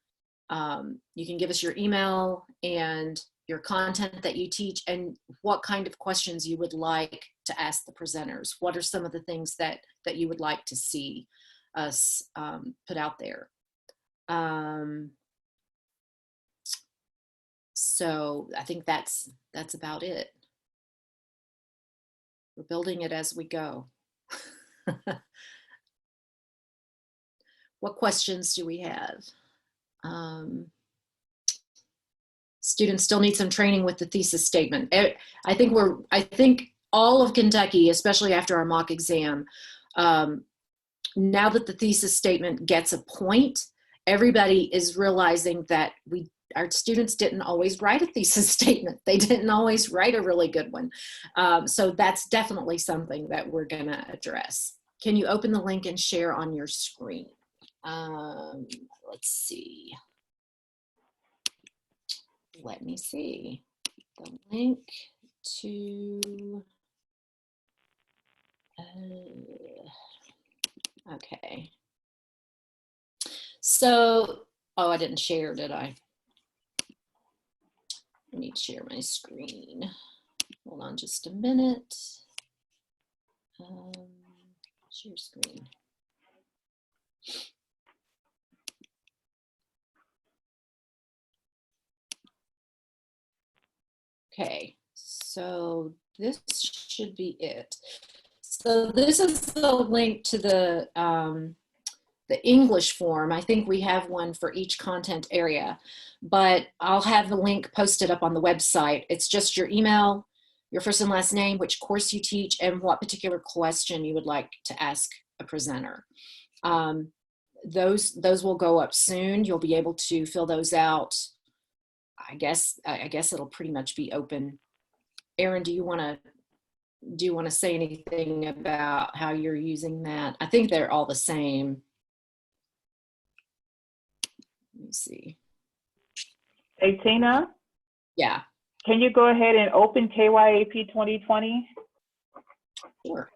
give us your email and your content that you teach and what kind of questions you would like to ask the presenters. What are some of the things that you would like to see us put out there? So I think that's about it. We're building it as we go. What questions do we have? Students still need some training with the thesis statement. I think all of Kentucky, especially after our mock exam, now that the thesis statement gets a point, everybody is realizing that our students didn't always write a thesis statement. They didn't always write a really good one. So that's definitely something that we're gonna address. Can you open the link and share on your screen? Let's see. Let me see. The link to, okay. So, oh, I didn't share, did I? I need to share my screen. Hold on just a minute. Share screen. Okay, so this should be it. So this is the link to the the English form. I think we have one for each content area, but I'll have the link posted up on the website. It's just your email, your first and last name, which course you teach, and what particular question you would like to ask a presenter. Those will go up soon. You'll be able to fill those out. I guess it'll pretty much be open. Erin, do you want to say anything about how you're using that? I think they're all the same. Let me see. Hey, Tina? Yeah. Can you go ahead and open KYAP 2020? Sure.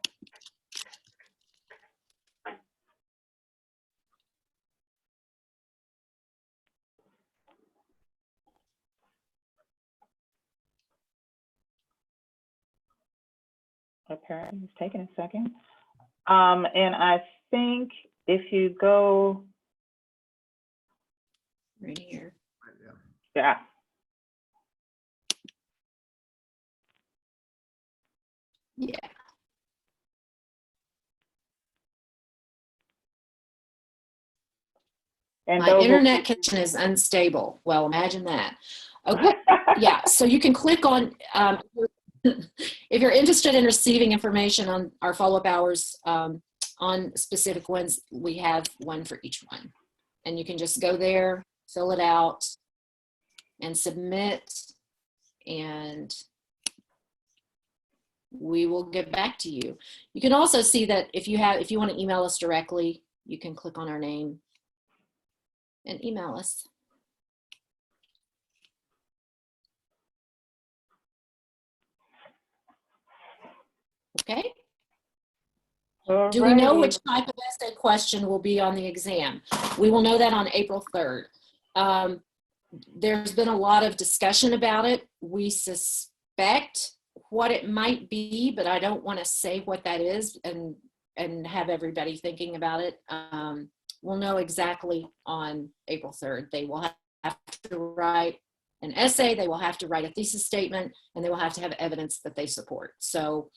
Apparently it's taking a second. And I think if you go Right here. yeah. Yeah. And My internet connection is unstable. Well, imagine that. Okay. Yeah. So you can click on, if you're interested in receiving information on our follow-up hours, on specific ones, we have one for each one. And you can just go there, fill it out, and submit, and we will get back to you. You can also see that if you want to email us directly, you can click on our name and email us. Okay. Alrighty. Do we know which type of essay question will be on the exam? We will know that on April 3rd. There's been a lot of discussion about it. We suspect what it might be, but I don't want to say what that is and have everybody thinking about it. We'll know exactly on April 3rd. They will have to write an essay, they will have to write a thesis statement, and they will have to have evidence that they support. So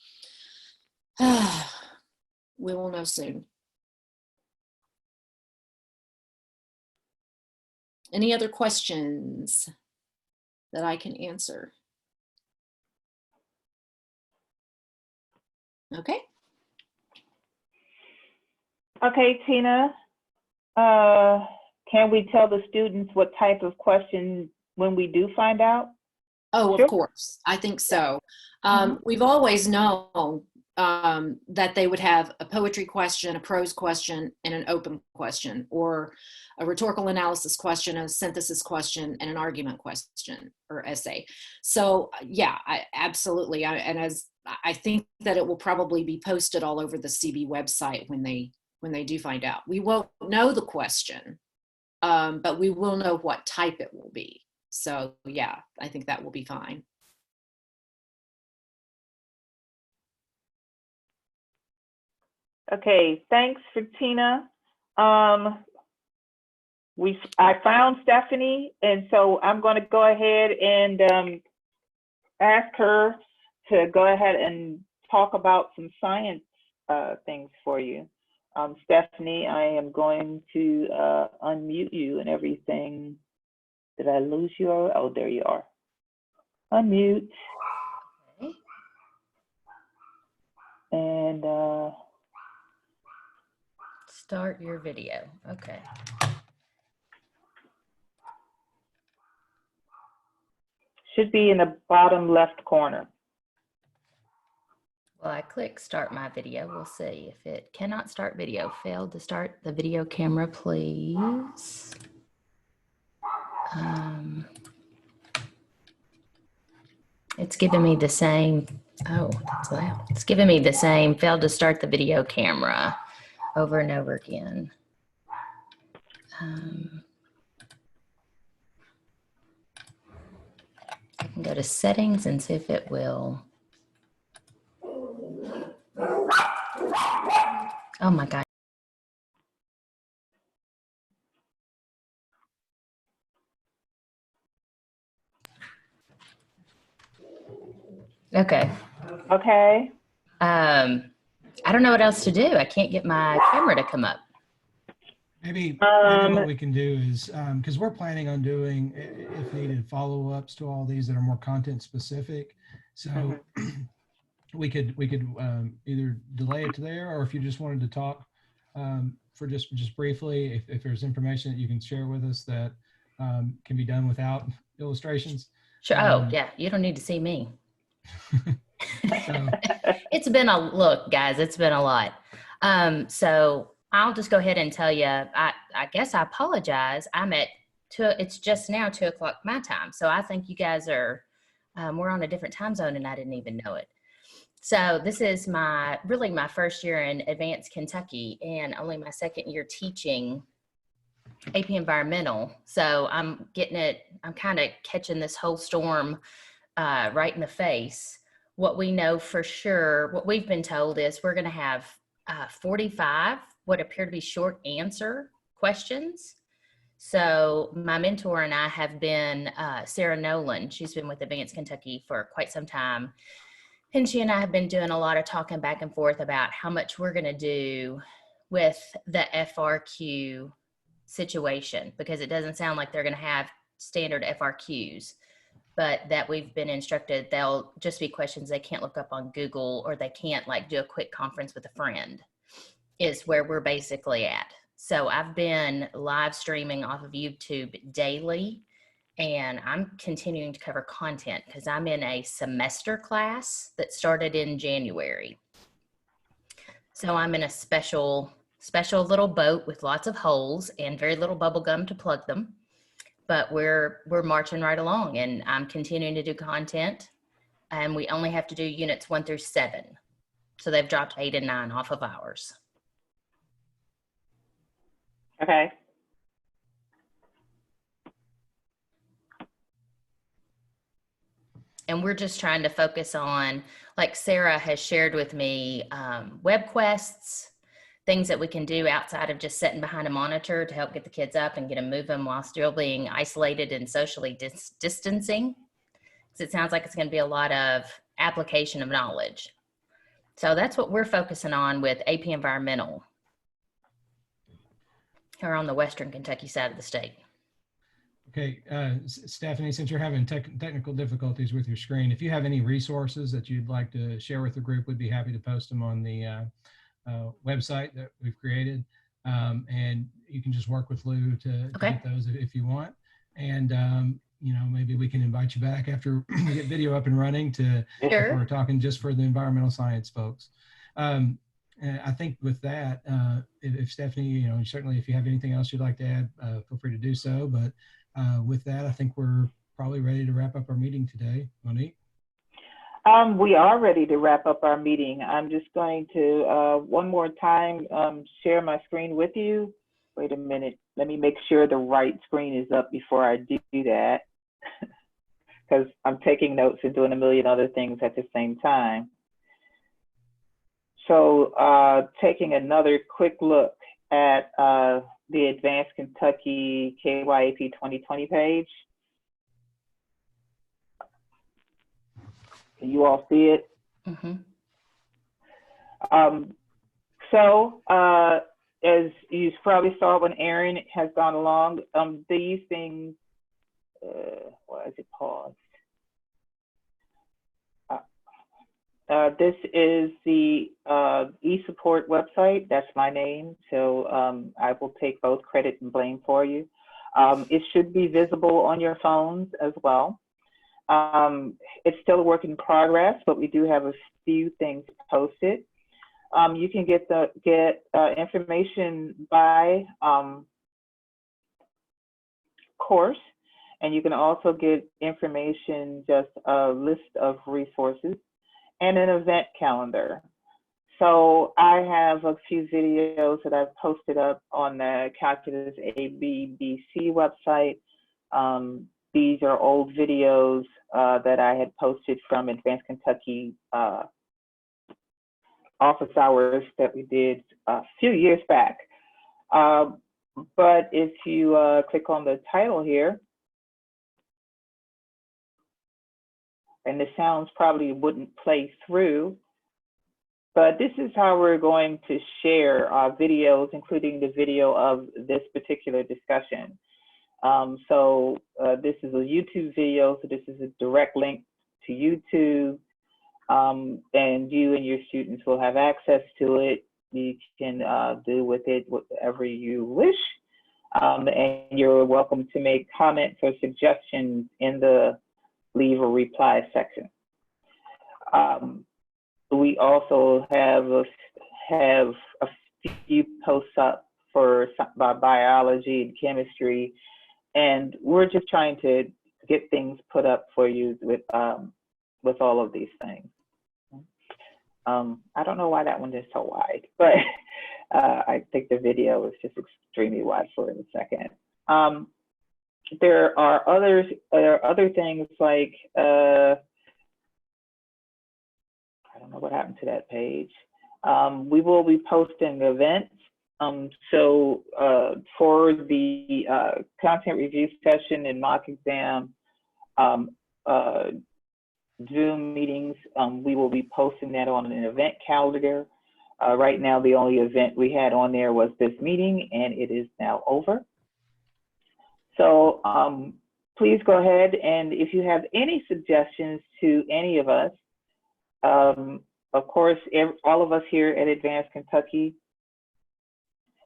we will know soon. Any other questions that I can answer? Okay. Okay, Tina. Can we tell the students what type of question when we do find out? Oh, Sure. Of course. I think so. We've always known that they would have a poetry question, a prose question, and an open question, or a rhetorical analysis question, a synthesis question, and an argument question or essay. So yeah, absolutely. And as I think that it will probably be posted all over the CB website when they do find out. We won't know the question, but we will know what type it will be. So yeah, I think that will be fine. Okay, thanks for Tina. I found Stephanie, and so I'm going to go ahead and ask her to go ahead and talk about some science things for you. Stephanie, I am going to unmute you and everything. Did I lose you? Oh, there you are. Unmute. Okay. And Start your video. Okay. should be in the bottom left corner. Well, I click start my video. We'll see if it cannot start video. Failed to start the video camera, please. It's giving me the same. Oh, that's loud. It's giving me the same failed to start the video camera over and over again. I can go to settings and see if it will. Oh my God. Okay. Okay. I don't know what else to do. I can't get my camera to come up. Maybe what we can do is, because we're planning on doing, if needed, follow-ups to all these that are more content specific. So we could either delay it to there, or if you just wanted to talk for just briefly, if there's information that you can share with us that can be done without illustrations. Sure. Oh, yeah. You don't need to see me. So, It's been look, guys, it's been a lot. So I'll just go ahead and tell you, I guess I apologize. It's just now 2:00 my time. So I think you guys are, we're on a different time zone and I didn't even know it. So this is really my first year in Advanced Kentucky and only my second year teaching AP Environmental. So I'm kind of catching this whole storm right in the face. What we know for sure, what we've been told is we're going to have 45 what appear to be short answer questions. So my mentor and I have been Sarah Nolan. She's been with Advanced Kentucky for quite some time. And she and I have been doing a lot of talking back and forth about how much we're going to do with the FRQ situation, because it doesn't sound like they're going to have standard FRQs, but that we've been instructed they'll just be questions they can't look up on Google, or they can't like do a quick conference with a friend, is where we're basically at. So I've been live streaming off of YouTube daily, and I'm continuing to cover content because I'm in a semester class that started in January. So I'm in a special little boat with lots of holes and very little bubble gum to plug them. But we're marching right along, and I'm continuing to do content, and we only have to do units 1 through 7. So they've dropped 8 and 9 off of ours. Okay. And we're just trying to focus on, like Sarah has shared with me, web quests, things that we can do outside of just sitting behind a monitor to help get the kids up and get them moving while still being isolated and socially distancing. Because it sounds like it's going to be a lot of application of knowledge. So that's what we're focusing on with AP Environmental here on the Western Kentucky side of the state. okay, Stephanie, since you're having technical difficulties with your screen, if you have any resources that you'd like to share with the group, we'd be happy to post them on the website that we've created. And you can just work with Lou to get those if you want. And, you know, maybe we can invite you back after we get video up and running to, if we're talking just for the environmental science folks. And I think with that, if Stephanie, you know, certainly if you have anything else you'd like to add, feel free to do so. But with that, I think we're probably ready to wrap up our meeting today. Monique? We are ready to wrap up our meeting. I'm just going to, one more time, share my screen with you. Wait a minute. Let me make sure the right screen is up before I do that, because I'm taking notes and doing a million other things at the same time. So taking another quick look at the Advanced Kentucky KYAP 2020 page. Can you all see it? Mm-hmm. As you probably saw when Aaron has gone along, these things, why is it paused? This is the eSupport website. That's my name. So I will take both credit and blame for you. It should be visible on your phones as well. It's still a work in progress, but we do have a few things posted. You can get information by course, and you can also get information, just a list of resources and an event calendar. So I have a few videos that I've posted up on the Calculus ABBC website. These are old videos that I had posted from Advanced Kentucky office hours that we did a few years back. But if you click on the title here, and the sounds probably wouldn't play through, But this is how we're going to share videos, including the video of this particular discussion. This is a YouTube video, so this is a direct link to YouTube, and you and your students will have access to it. You can do with it whatever you wish, and you're welcome to make comments or suggestions in the leave a reply section. We also have a few posts up for biology and chemistry, and we're just trying to get things put up for you with all of these things. I don't know why that one is so wide, but I think the video is just extremely wide for a second. There are other things like I don't know what happened to that page. We will be posting events. For the content review session and mock exam Zoom meetings, we will be posting that on an event calendar. Right now, the only event we had on there was this meeting, and it is now over. So please go ahead, and if you have any suggestions to any of us, of course, all of us here at Advanced Kentucky,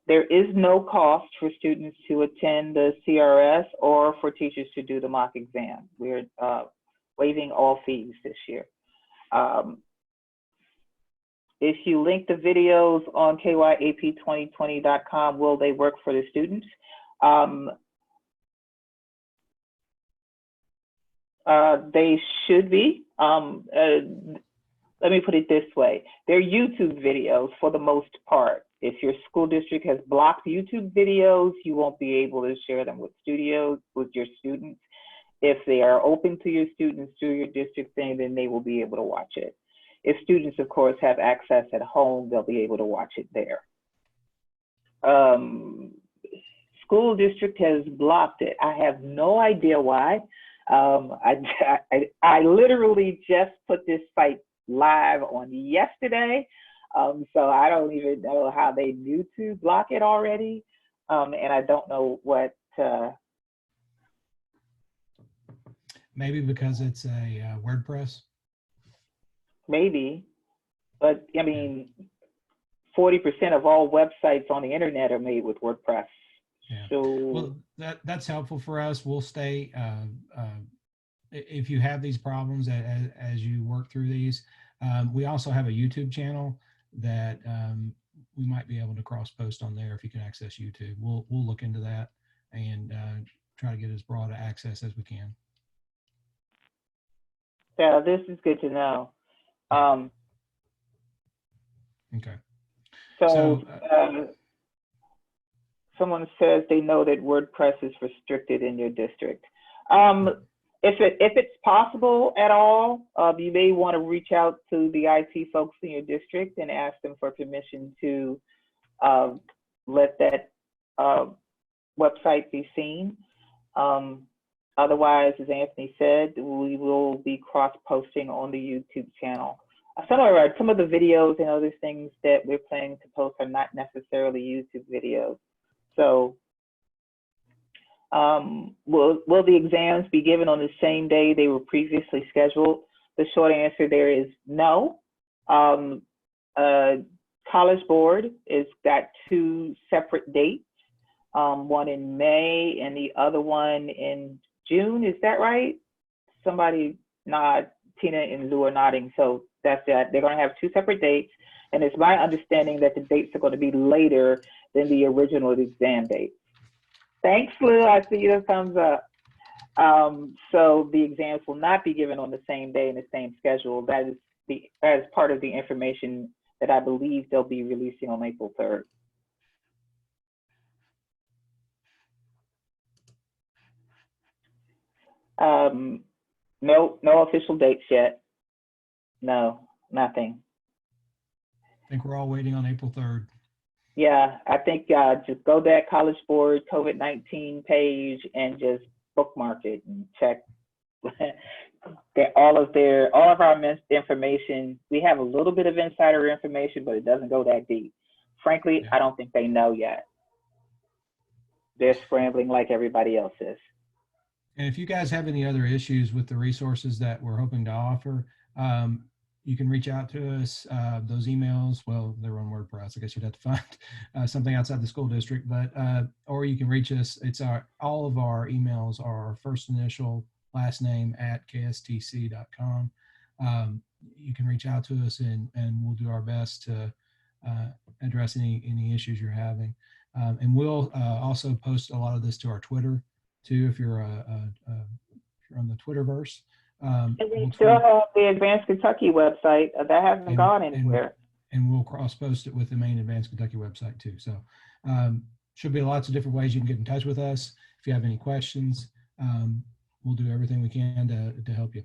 there is no cost for students to attend the CRS or for teachers to do the mock exam. We're waiving all fees this year. If you link the videos on kyap2020.com, will they work for the students? They should be. Let me put it this way. They're YouTube videos for the most part. If your school district has blocked YouTube videos, you won't be able to share them with your students. If they are open to your students through your district thing, then they will be able to watch it. If students, of course, have access at home, they'll be able to watch it there. School district has blocked it. I have no idea why. I literally just put this site live on yesterday, so I don't even know how they knew to block it already, and I don't know what. Maybe because it's a WordPress. Maybe, but I mean, 40% of all websites on the internet are made with WordPress. Yeah. So well, that's helpful for us. We'll stay. If you have these problems as you work through these, we also have a YouTube channel that we might be able to cross post on there if you can access YouTube. We'll look into that and try to get as broad access as we can. Yeah, this is good to know. Okay. So someone says they know that WordPress is restricted in your district. If it's possible at all, you may want to reach out to the IT folks in your district and ask them for permission to let that website be seen. Otherwise, as Anthony said, we will be cross-posting on the YouTube channel. Some of the videos and other things that we're planning to post are not necessarily YouTube videos. So will the exams be given on the same day they were previously scheduled? The short answer there is no. College Board has got 2 separate dates, one in May and the other one in June. Is that right? Somebody nod. Tina and Lou are nodding. So that's that. They're going to have 2 separate dates. And it's my understanding that the dates are going to be later than the original exam date. Thanks, Lou. I see your thumbs up. So the exams will not be given on the same day and the same schedule. That is part of the information that I believe they'll be releasing on April 3rd. No official dates yet. No, nothing. I think we're all waiting on April 3rd. Yeah, I think just go to that College Board COVID-19 page and just bookmark it and check all of our information, we have a little bit of insider information, but it doesn't go that deep. Frankly, Yeah. I don't think they know yet. They're scrambling like everybody else is. And if you guys have any other issues with the resources that we're hoping to offer, you can reach out to us. Those emails, well, they're on WordPress. I guess you'd have to find something outside the school district, but or you can reach us. It's all of our emails are our first initial, last name @kstc.com. You can reach out to us and we'll do our best to address any issues you're having. And we'll also post a lot of this to our Twitter too, if you're on the Twitterverse. And we still have the Advanced Kentucky website. That hasn't gone anywhere. And we'll cross-post it with the main Advanced Kentucky website too. So should be lots of different ways you can get in touch with us. If you have any questions, we'll do everything we can to help you.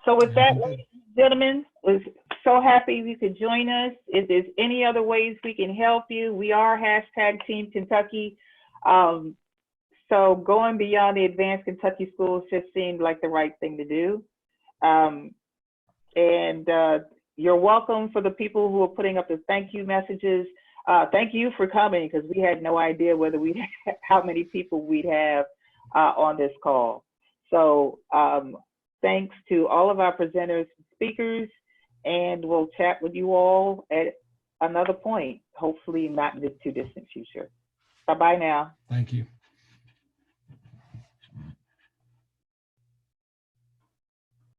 So with that, ladies and gentlemen, we're so happy you could join us. If there's any other ways we can help you, we are #Team Kentucky. So going beyond the Advanced Kentucky schools just seemed like the right thing to do. You're welcome for the people who are putting up the thank you messages. Thank you for coming, because we had no idea whether how many people we'd have on this call. So thanks to all of our presenters and speakers, and we'll chat with you all at another point, hopefully not in the too distant future. Bye-bye now. Thank you.